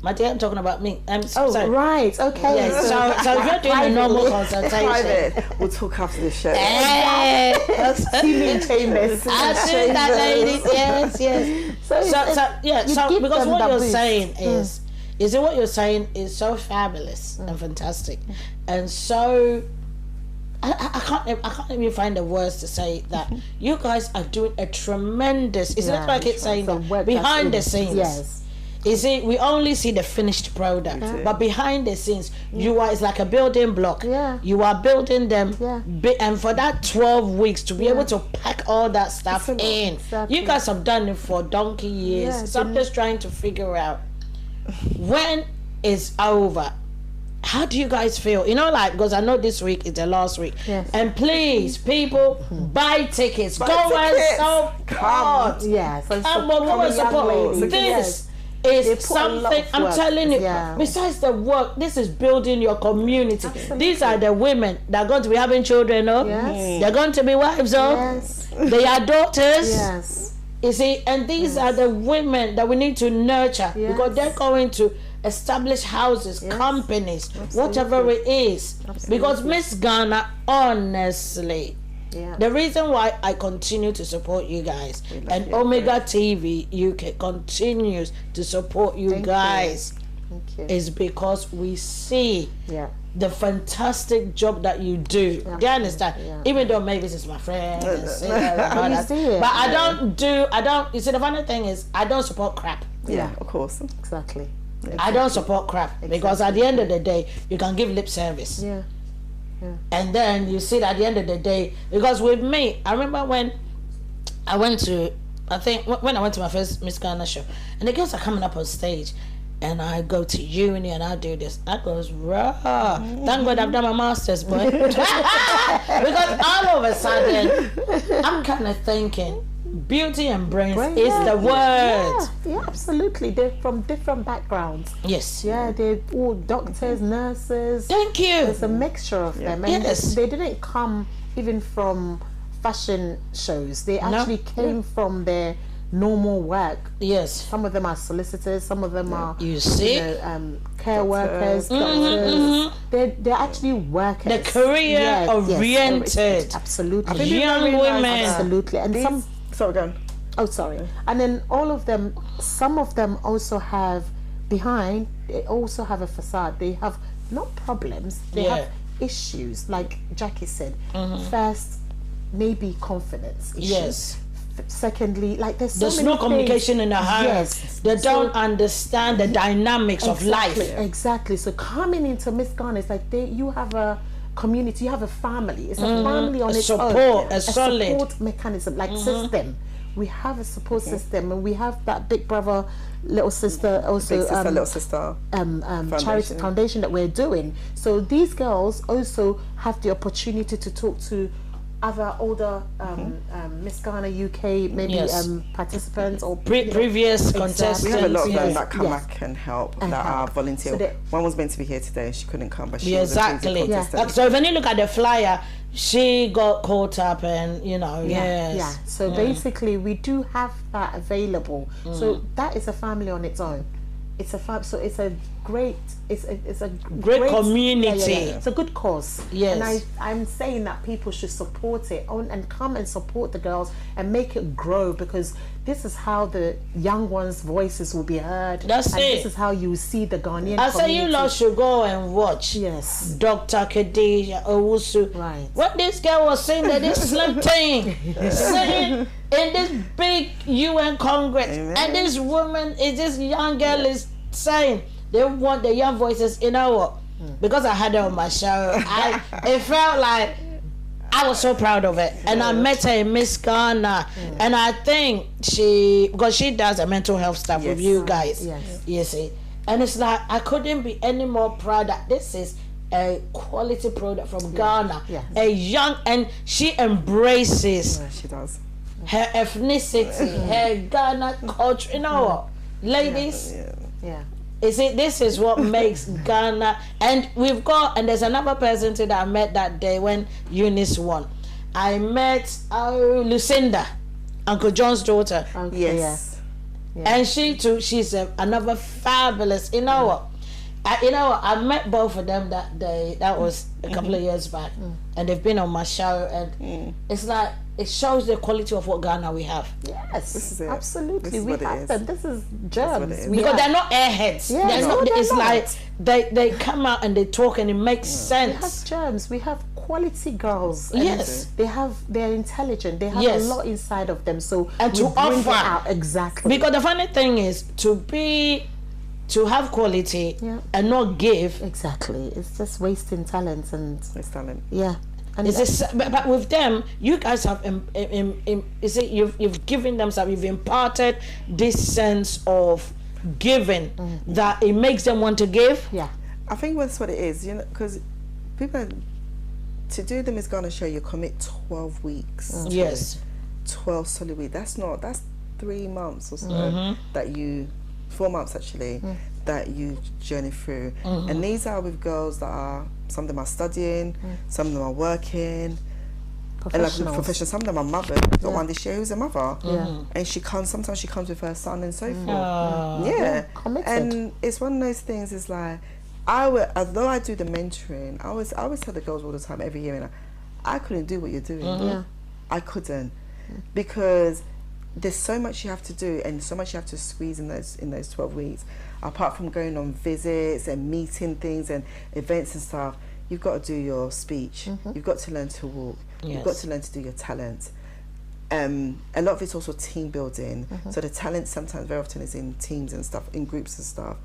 My dear, I'm talking about me. Sorry. Right, okay. Yes. So if you're doing a normal consultation, we'll talk after the show. See me in chambers. I see that, lady. Yes. So because what you're saying is it what you're saying is so fabulous and fantastic, and so I can't even find the words to say that you guys are doing a tremendous. Isn't that like it's saying behind the scenes? Yes. You see, we only see the finished product, but behind the scenes, it's like a building block. You are building them, and for that 12 weeks to be able to pack all that stuff in, you guys have done it for donkey years. So I'm just trying to figure out when it's over. How do you guys feel? You know, like, because I know this week is the last week. And please, people, buy tickets. Go and support. Come on, go and support. This is something, I'm telling you, besides the work, this is building your community. These are the women that are going to be having children, they're going to be wives, they are daughters, you see, and these are the women that we need to nurture, because they're going to establish houses, companies, whatever it is. Because Miss Ghana, honestly, the reason why I continue to support you guys and Omega TV UK continues to support you guys is because we see the fantastic job that you do. Do you understand? Even though maybe this is my friend, but I don't. You see, the funny thing is, I don't support crap. Of course, exactly. I don't support crap because at the end of the day, you can give lip service. And then you see that at the end of the day, because with me, I remember when I went to my first Miss Ghana show, and the girls are coming up on stage, and I go to uni and I do this. That goes raw. Thank God I've done my master's, boy. Because all of a sudden, I'm kind of thinking, beauty and brains is the word. Yeah, absolutely. They're from different backgrounds. Yes. Yeah, they're all doctors, nurses. Thank you. There's a mixture of them. And they didn't come even from fashion shows. They actually came from their normal work. Yes. Some of them are solicitors, some of them are care workers, They're actually workers. The career oriented. Absolutely. Young women. Absolutely. And sorry. And then all of them, some of them also have behind, they also have a facade. They have not problems, they have issues, like Jackie said. First, maybe confidence issues. Secondly, like there's no many communication things. in the house. Yes. They don't understand the dynamics of life. Exactly. So coming into Miss Ghana, it's like you have a community, you have a family. It's a family on its own. A solid support mechanism, like system. We have a support system, and we have that big brother, little sister, also big sister, little sister charity foundation that we're doing. So these girls also have the opportunity to talk to other older Miss Ghana UK maybe participants or previous contestants. We have a lot of them that come back and help, that are volunteer. So one was meant to be here today and she couldn't come, but she was a contestant. So when you look at the flyer, she got caught up, and so basically we do have that available. So that is a family on its own. It's a so it's a great great community. It's a good cause. Yes. And I'm saying that people should support it and come and support the girls and make it grow, because this is how the young ones' voices will be heard. That's and it. This is how you see the Ghanaian I community. say you lot should go and watch. Yes. Dr. Khadija Owusu. Right. What this girl was saying, that this slim thing saying in this big UN Congress. Amen. And this woman this young girl is saying they want the young voices. You know what? Because I had her on my show, it felt like I was so proud of it. And I met her in Miss Ghana. And I think because she does a mental health stuff with you guys. Yes. You see. And it's like, I couldn't be any more proud that this is a quality product from Ghana. Yeah. A young, and she embraces She does. her ethnicity, her Ghana culture. You know what? Ladies, this is what makes Ghana. And there's another person too that I met that day when Eunice won. I met Lucinda, Uncle John's daughter. Okay, Yes. And she too, she's another fabulous, you know what? I met both of them that day. That was a couple of years back. And they've been on my show, and it's like, it shows the quality of what Ghana we have. Yes, This is it. absolutely. This is We what it have is. them. This is germs. Because they're not airheads. Yeah, they're no, not, they're it's not. like they come out and they talk and it makes We have sense. germs. We have quality girls. And Yes. they're intelligent. They have Yes. a lot inside of them. So And we to bring it offer. out. Exactly. Because the funny thing is, to have quality and not give. Exactly. It's just wasting talent and It's talent. And But with them, you guys have you've given them something. You've imparted this sense of giving that it makes them want to give. Yeah. I think that's what it is, because people, to do the Miss Ghana show, you commit 12 weeks. Yes. 12 solid weeks. That's 3 months or so 4 months actually, that you journey through. And these are with girls that are, some of them are studying, some of them are working, Professionals. some of them are mothers. We've got one this year who's a mother. And sometimes she comes with her son and so forth. Committed. And it's one of those things, it's like, although I do the mentoring, I always tell the girls all the time, every year, I couldn't do what you're doing. I couldn't, because there's so much you have to do and so much you have to squeeze in those 12 weeks. Apart from going on visits and meeting things and events and stuff, you've got to do your speech. You've got to learn to walk. You've got to learn to do your talent. A lot of it's also team building. So the talent sometimes, very often, is in teams and stuff, in groups and stuff.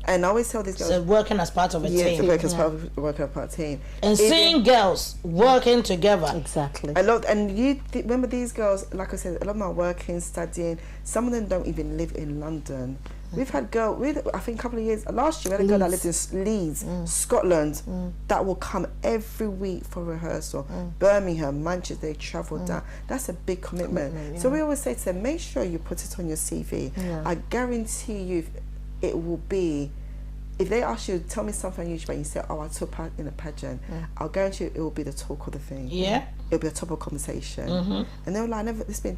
And I always tell these girls, So working as part of a team. working as part of a team. And seeing girls working together. Exactly. A lot, and remember these girls, like I said, a lot of them are working, studying. Some of them don't even live in London. We've had I think a couple of years, last year we had a girl that lived in Leeds, Scotland, that will come every week for rehearsal. Birmingham, Manchester, they travel down. That's a big commitment. So we always say to them, make sure you put it on your CV. I guarantee you it will be, if they ask you, tell me something unusual, and you say, I took part in a pageant, I'll guarantee you it will be the talk of the thing. It'll be a topic of conversation. And they're like,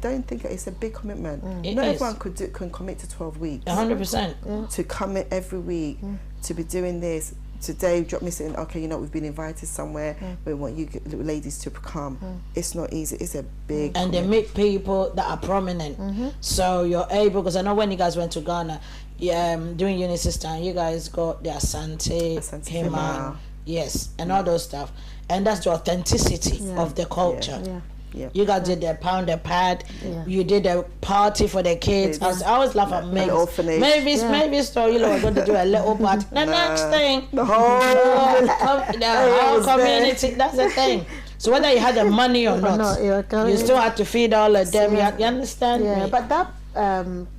don't think it's a big commitment. Not everyone can commit to 12 weeks. 100%. To come in every week, to be doing this. Today, drop me saying, okay, we've been invited somewhere, we want you ladies to come. It's not easy, it's a big And they meet people that are prominent. So you're able, because I know when you guys went to Ghana, during Eunice's time, you guys got the Asante Hima, yes, and all those stuff. And that's the authenticity of the culture. Yeah. You guys did the pound a pad. Yeah. You did a party for the kids. I always laugh at Mavis. orphanage. Mavis thought you were going to do a little party. The next thing, The whole whole community. That's the thing. So whether you had the money or not, you still had to feed all of them. You understand Yeah, me? but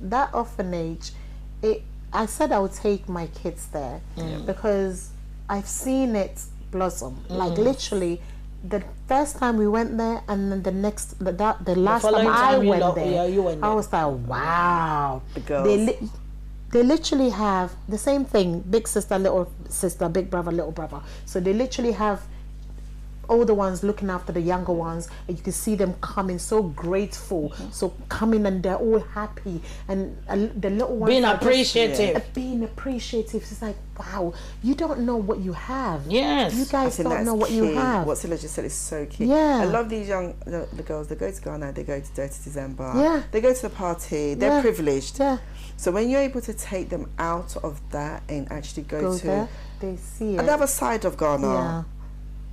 that orphanage, I said I would take my kids there because I've seen it blossom. Like literally, the first time we went there, and then the last time I went there, I was like, wow. The girls. They literally have the same thing: big sister, little sister, big brother, little brother. So they literally have older ones looking after the younger ones, and you can see them coming so grateful, so coming, and they're all happy, and the little ones being appreciative. being appreciative. It's like, wow, you don't know what you have. Yes. You guys don't know what key. you have. What Silla just said is so key. Yeah. I love these young the girls. They go to Ghana, they go to Dirty December. Yeah. They go to the party. They're privileged. Yeah. So when you're able to take them out of that and actually go to there, they see it. another side of Ghana. Yeah.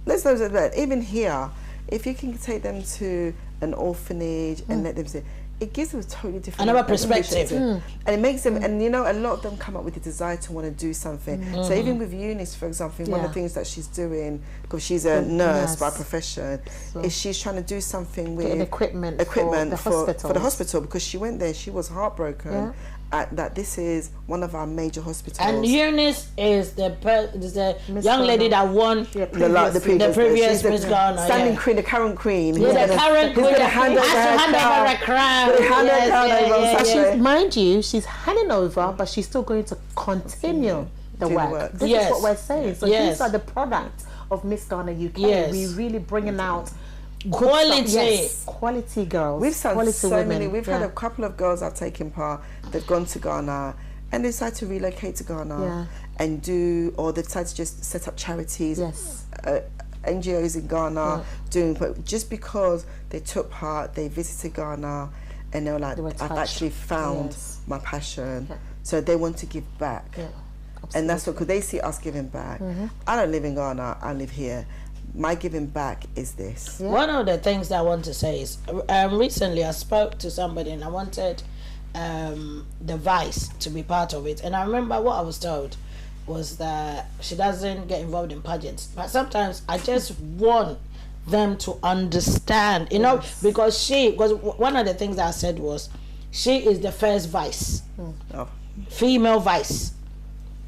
Let's know that even here, if you can take them to an orphanage and let them see, it gives them a totally different Another perspective. and it makes them, and you know, a lot of them come up with the desire to want to do something. So even with Eunice, for example, one of the things that she's doing, because she's a nurse by profession, is she's trying to do something with equipment for the hospital, because she went there, she was heartbroken that this is one of our major hospitals. And Eunice is the young lady that won the previous Miss Ghana. Standing queen, the current queen. The current queen. Hand over her crown. Mind you, she's handing over, but she's still going to continue the work. This is what we're saying. So these are the products of Miss Ghana UK. We're really bringing out quality. Quality girls. We've seen quality so women. many. We've had a couple of girls that have taken part. They've gone to Ghana and they decided to relocate to Ghana and do, or they decided to just set up charities, NGOs in Ghana, but just because they took part, they visited Ghana, and they were like, I've actually found my passion. So they want to give back. And that's what, because they see us giving back. I don't live in Ghana, I live here. My giving back is this. One of the things that I want to say is, recently I spoke to somebody and I wanted the Vice to be part of it. And I remember what I was told was that she doesn't get involved in pageants. But sometimes I just want them to understand, you know, because one of the things that I said was, she is the first Vice, female Vice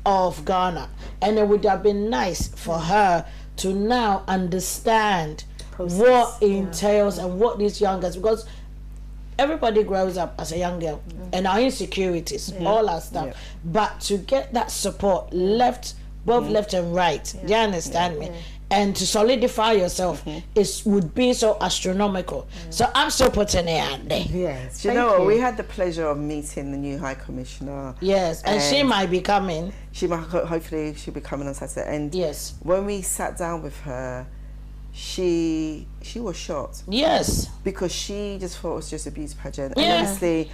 of Ghana. And it would have been nice for her to now understand what it entails and what these young girls, because everybody grows up as a young girl and our insecurities, all our stuff, but to get that support both left and right, do you understand me? And to solidify yourself would be so astronomical. So I'm still putting it out there. Yes. Do you know what? We had the pleasure of meeting the new High Commissioner. Yes, and she might be coming. She might, hopefully she'll be coming on Saturday. And when we sat down with her, she was shocked. Yes. Because she just thought it was just a beauty pageant. And honestly,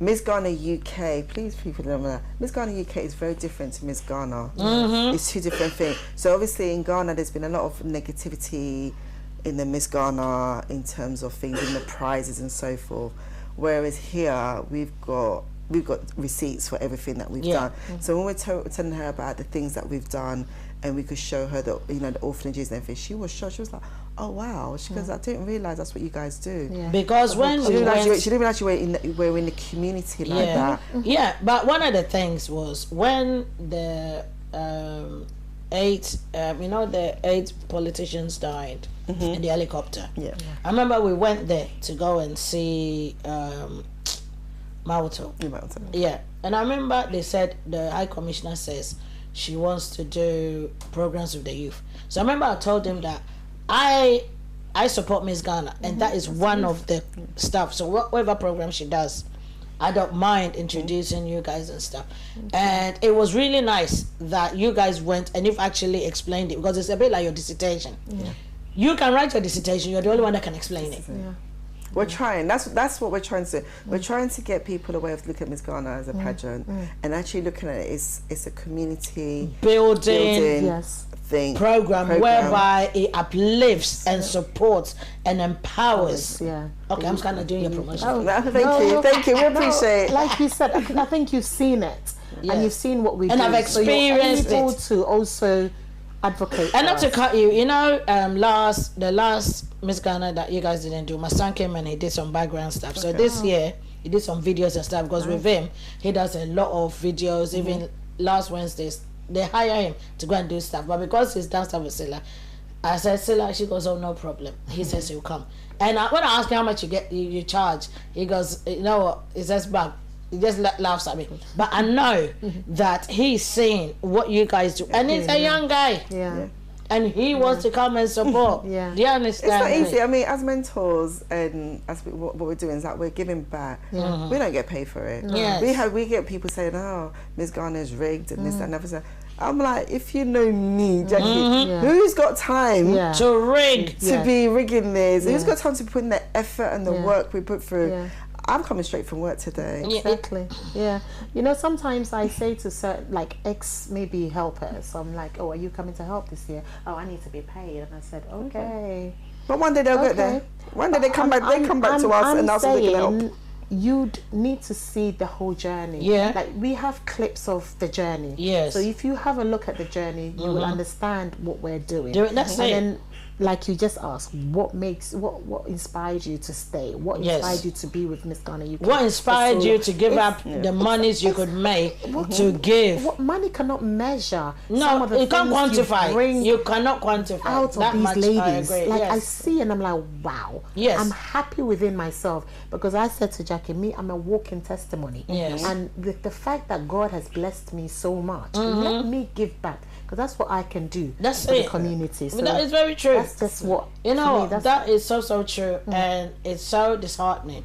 Miss Ghana UK, please people remember that, Miss Ghana UK is very different to Miss Ghana. It's two different things. So obviously in Ghana there's been a lot of negativity in the Miss Ghana in terms of things in the prizes and so forth. Whereas here we've got receipts for everything that we've done. So when we're telling her about the things that we've done and we could show her the the orphanages and everything, she was shocked. She was like, oh wow, she goes, I didn't realise that's what you guys do. Because when she didn't realise you were in the community like that. Yeah, but one of the things was when the eight politicians died in the helicopter. I remember we went there to go and see Mauto. And I remember they said, the High Commissioner says she wants to do programs with the youth. So I remember I told him that I support Miss Ghana, and that is one of the stuff. So whatever program she does, I don't mind introducing you guys and stuff. And it was really nice that you guys went and you've actually explained it, because it's a bit like your dissertation. You can write your dissertation, you're the only one that can explain it. We're trying. That's what we're trying to do. We're trying to get people away of looking at Miss Ghana as a pageant and actually looking at it. It's a community building yes. thing program whereby it uplifts and supports and empowers. Yeah. Okay, I'm just kind of doing your promotion. Thank you. We appreciate it. Like you said, I think you've seen it. Yes. And you've seen what we do. And I've experienced so you're able it. to also advocate. And not to cut you, you know, the last Miss Ghana that you guys didn't do, my son came and he did some background stuff. So this year he did some videos and stuff because with him he does a lot of videos. Even last Wednesdays they hire him to go and do stuff, but because he's done stuff with Silla, I said, Silla, she goes, oh, no problem. He says he'll come. And when I ask him how much you charge, he goes, you know what, he says back. He just laughs at me. But I know that he's seeing what you guys do. And he's a young guy. Yeah. And he wants to come and support. Yeah. Do you understand? It's not easy. I mean, as mentors and what we're doing is that we're giving back. We don't get paid for it. Yes. We get people saying, oh, Miss Ghana's rigged and this and that. I'm like, if you know me, Jackie, who's got time to rig? To be rigging this? Who's got time to put in the effort and the work we put through? Yeah. I'm coming straight from work today. Exactly. Yeah. You know, sometimes I say to certain, like, maybe helpers, I'm like, oh, are you coming to help this year? Oh, I need to be paid. And I said, okay. But one day they'll get there. One day they come back. They come back to us, and that's what they can help. You'd need to see the whole journey. Yeah. Like, we have clips of the journey. Yes. So if you have a look at the journey, you will understand what we're doing. That's it. Then, like you just asked, what inspired you to stay? What inspired you to be with Miss Ghana UK? What inspired you to give up the monies you could make to give? What money cannot measure. No, you can't quantify. You cannot quantify out that of these much. ladies. I agree. Like I see and I'm like, wow. Yes. I'm happy within myself because I said to Jackie, I'm a walking testimony. Yes. And the fact that God has blessed me so much, let me give back. Because that's what I can do for the community. So that is very true. That's just what, you know, that is so true. And it's so disheartening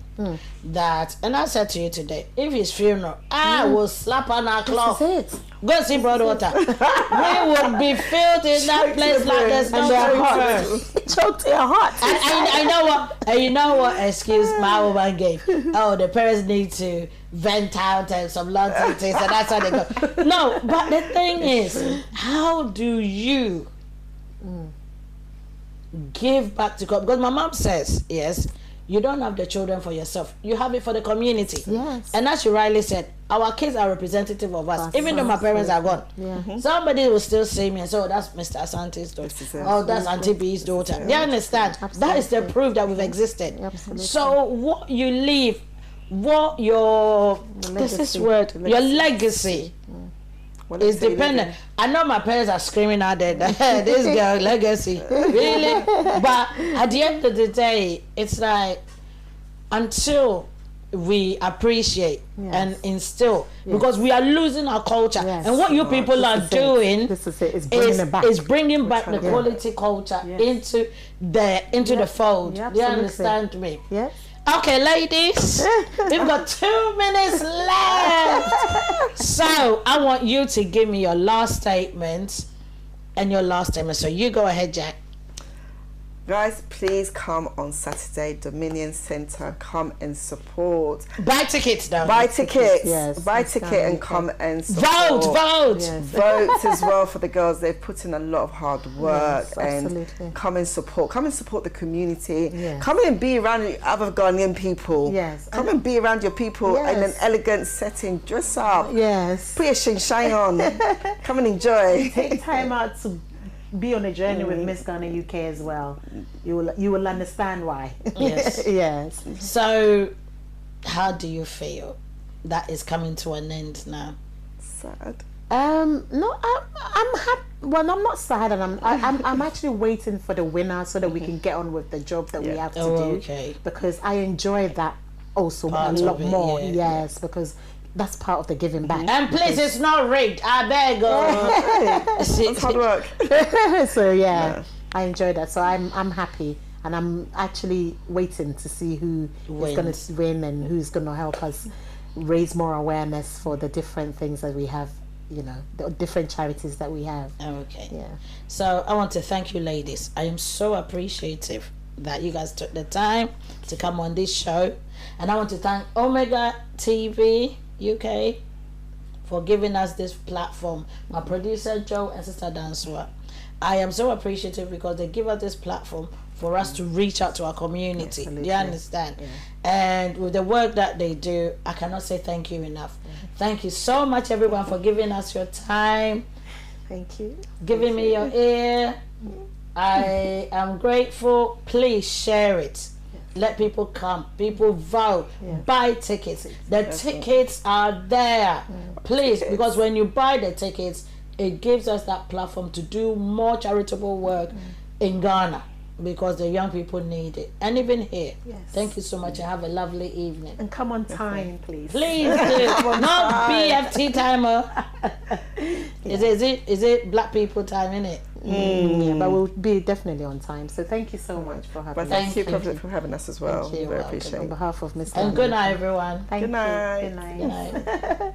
that, and I said to you today, if his funeral, I will slap on our cloth. This is it. Go see Broadwater. We would be filled in that place like there's no return. Choked their hearts. I know what, and you know what excuse my woman gave? Oh, the parents need to vent out and some lots of things, and that's how they go. No, but the thing is, how do you give back to God? Because my mom says, yes, you don't have the children for yourself, you have it for the community. Yes. And as you rightly said, our kids are representative of us, even though my parents are gone. Somebody will still see me and say, oh, that's Mr. Asante's daughter. Oh, that's Auntie B's daughter. You understand? That is the proof that we've existed. So what you leave, what your your legacy is dependent. I know my parents are screaming out there, this girl legacy, really. But at the end of the day, it's like until we appreciate and instill, because we are losing our culture, and what you people are doing is bringing back the quality culture into the fold. Do you understand me? Yes. Okay, ladies, we've got 2 minutes left. So I want you to give me your last statement and your last statement. So you go ahead, Jack. Guys, please come on Saturday, Dominion Centre. Come and support. Buy tickets, though. Buy tickets. Yes, buy ticket and come and support. Vote. Yes. Vote as well for the girls. They've put in a lot of hard work. Yes, and absolutely. come and support. Come and support the community. Yes. Come and be around other Ghanaian people. Yes. Come and be around your people in an Yes. elegant setting. Dress up. Yes. Put your shine on. Come and enjoy. Take time out to be on a journey with Miss Ghana UK as well. You will understand why. Yes. Yes. So how do you feel that is coming to an end now? Sad. No, I'm happy. Well, I'm not sad, and I'm actually waiting for the winner so that we can get on with the job that we have to do. Okay. Because I enjoy that also Part a lot of it, more. yeah. Yes, because that's part of the giving back. And please, it's not rigged. I beg. It's hard work. So yeah, I enjoy that. So I'm happy, and I'm actually waiting to see who is going to win and who's going to help us raise more awareness for the different things that we have. You know, the different charities that we have. Okay. Yeah. So I want to thank you, ladies. I am so appreciative that you guys took the time to come on this show. And I want to thank Omega TV UK for giving us this platform. My producer Joe and Sister Dansua. I am so appreciative because they give us this platform for us to reach out to our community. Absolutely. Do you understand? Yeah. And with the work that they do, I cannot say thank you enough. Thank you so much, everyone, for giving us your time, Thank you. giving me your ear. I am grateful. Please share it. Let people come. People vote. Buy tickets. The tickets are there. Please, because when you buy the tickets, it gives us that platform to do more charitable work in Ghana, because the young people need it. And even here. Yes. Thank you so much and have a lovely evening. And come on time, please. Please do. Not BFT timer. Is it black people time, innit? Yeah, but we'll be definitely on time. So thank you so much for having But us. thank you Thank you. for having us as well. Thank you. Very On appreciate it. behalf of Mr. And good night, everyone. Thank Good night. you. Good night. Good night.